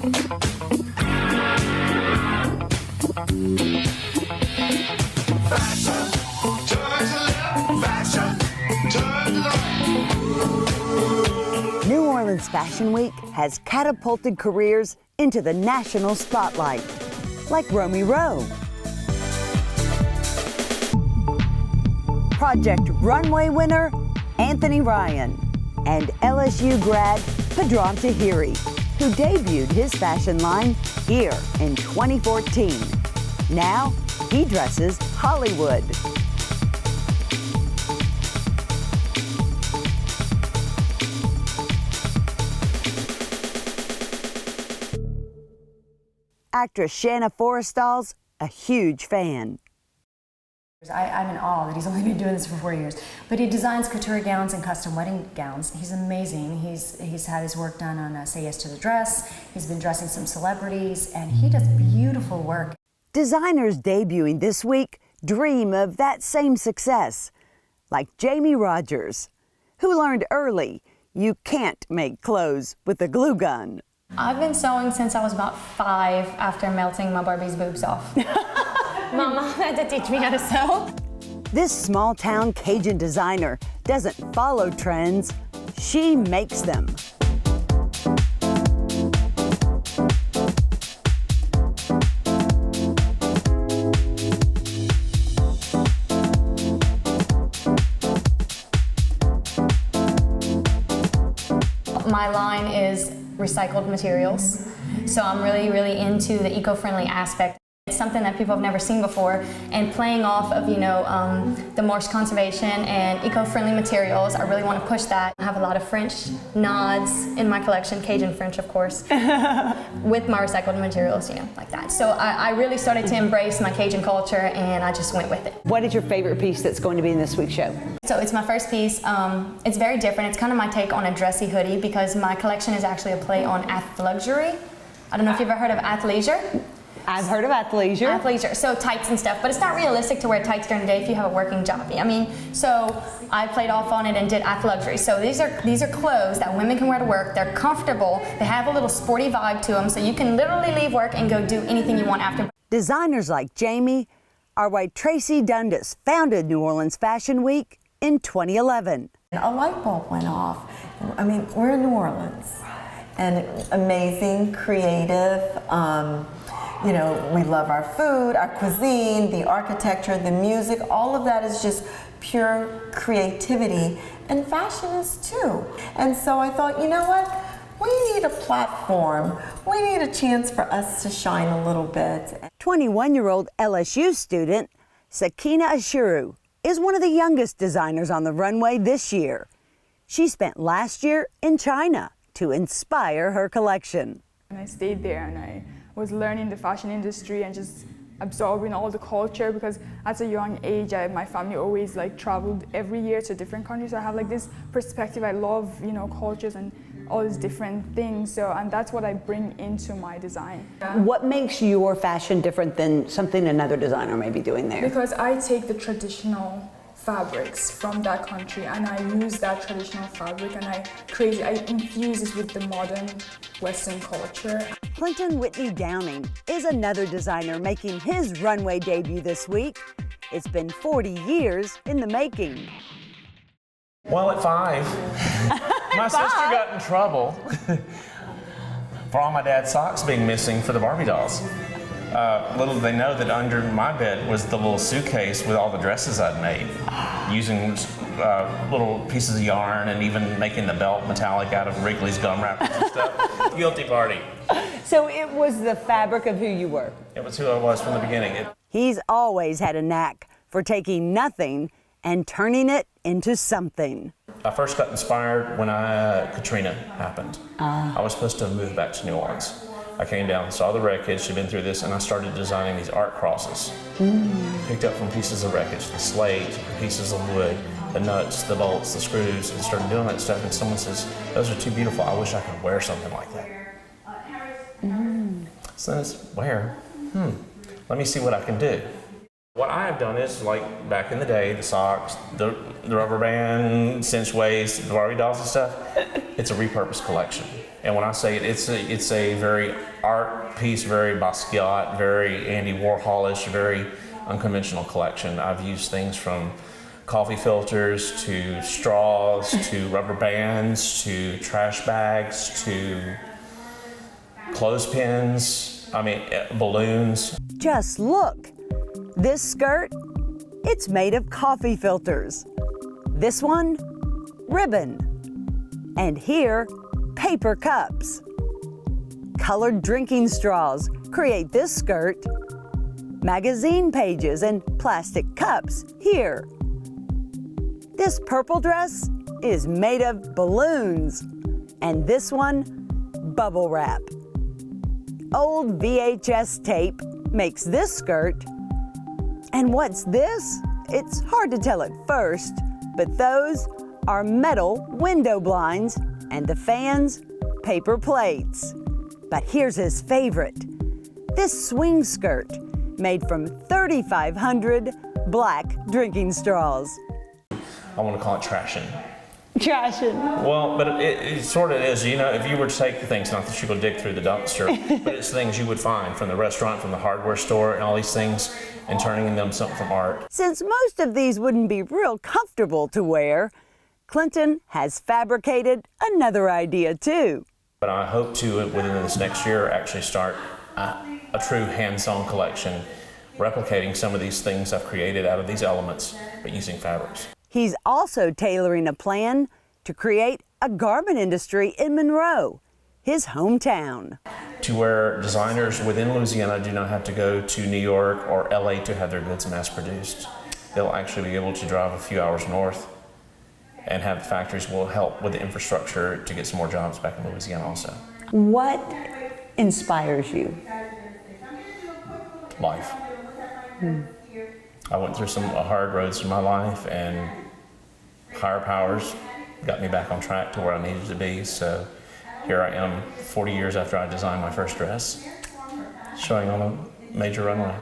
New Orleans Fashion Week has catapulted careers into the national spotlight, like Romy Rowe, Project Runway winner Anthony Ryan, and LSU grad Padron Tahiri, who debuted his fashion line here in 2014. Now he dresses Hollywood. Actress Shanna Forrestal's a huge fan. I'm in awe that he's only been doing this for 4 years. But he designs couture gowns and custom wedding gowns. He's amazing. He's had his work done on Say Yes to the Dress. He's been dressing some celebrities, and he does beautiful work. Designers debuting this week dream of that same success, like Jamie Rogers, who learned early you can't make clothes with a glue gun. I've been sewing since I was about 5 after melting my Barbie's boobs off. My mom had to teach me how to sew. This small-town Cajun designer doesn't follow trends, she makes them. My line is recycled materials, so I'm really into the eco-friendly aspect. It's something that people have never seen before, and playing off of, the marsh conservation and eco-friendly materials, I really want to push that. I have a lot of French nods in my collection, Cajun French, of course, with my recycled materials, like that. So I really started to embrace my Cajun culture, and I just went with it. What is your favorite piece that's going to be in this week's show? So it's my first piece. It's very different. It's kind of my take on a dressy hoodie, because my collection is actually a play on athleisure. I don't know if you've ever heard of athleisure. I've heard of athleisure. Athleisure, so tights and stuff, but it's not realistic to wear tights during the day if you have a working job. So I played off on it and did athleisure. So these are clothes that women can wear to work. They're comfortable. They have a little sporty vibe to them, so you can literally leave work and go do anything you want after. Designers like Jamie are why Tracy Dundas founded New Orleans Fashion Week in 2011. A light bulb went off. We're in New Orleans, and amazing, creative. We love our food, our cuisine, the architecture, the music, all of that is just pure creativity, and fashion is too. And so I thought, you know what? We need a platform. We need a chance for us to shine a little bit. 21-year-old LSU student Sakina Ashuru is one of the youngest designers on the runway this year. She spent last year in China to inspire her collection. And I stayed there and I was learning the fashion industry and just absorbing all the culture, because at a young age, my family always traveled every year to different countries. So I have this perspective. I love, cultures and all these different things. And that's what I bring into my design. What makes your fashion different than something another designer may be doing there? Because I take the traditional fabrics from that country and I use that traditional fabric and I infuse it with the modern Western culture. Clinton Whitney Downing is another designer making his runway debut this week. It's been 40 years in the making. Well, at 5, my sister got in trouble for all my dad's socks being missing for the Barbie dolls. Little did they know that under my bed was the little suitcase with all the dresses I'd made, using little pieces of yarn and even making the belt metallic out of Wrigley's gum wrappers and stuff. Guilty party. So it was the fabric of who you were? It was who I was from the beginning. He's always had a knack for taking nothing and turning it into something. I first got inspired when Katrina happened. I was supposed to move back to New Orleans. I came down, saw the wreckage, she'd been through this, and I started designing these art crosses. Picked up from pieces of wreckage, the slate, the pieces of wood, the nuts, the bolts, the screws, and started doing that stuff, and someone says, those are too beautiful, I wish I could wear something like that. So then it's, where? Let me see what I can do. What I have done is, back in the day, the socks, the rubber band, cinch waist, the Barbie dolls and stuff, it's a repurposed collection. And when I say it, it's a very art piece, very Basquiat, very Andy Warholish, very unconventional collection. I've used things from coffee filters to straws to rubber bands to trash bags to clothespins, balloons. Just look. This skirt, it's made of coffee filters. This one, ribbon. And here, paper cups. Colored drinking straws create this skirt. Magazine pages and plastic cups here. This purple dress is made of balloons. And this one, bubble wrap. Old VHS tape makes this skirt. And what's this? It's hard to tell at first, but those are metal window blinds, and the fans, paper plates. But here's his favorite. This swing skirt made from 3,500 black drinking straws. I want to call it trashing. Trashing. Well, but it sort of is. If you were to take the things, not that you go dig through the dumpster, but it's things you would find from the restaurant, from the hardware store, and all these things, and turning them something from art. Since most of these wouldn't be real comfortable to wear, Clinton has fabricated another idea too. But I hope to, within this next year, actually start a true hand-sewn collection, replicating some of these things I've created out of these elements, but using fabrics. He's also tailoring a plan to create a garment industry in Monroe, his hometown. To where designers within Louisiana do not have to go to New York or LA to have their goods mass produced. They'll actually be able to drive a few hours north and have the factories will help with the infrastructure to get some more jobs back in Louisiana also. What inspires you? Life. I went through some hard roads in my life, and higher powers got me back on track to where I needed to be. So here I am 40 years after I designed my first dress, showing on a major runway.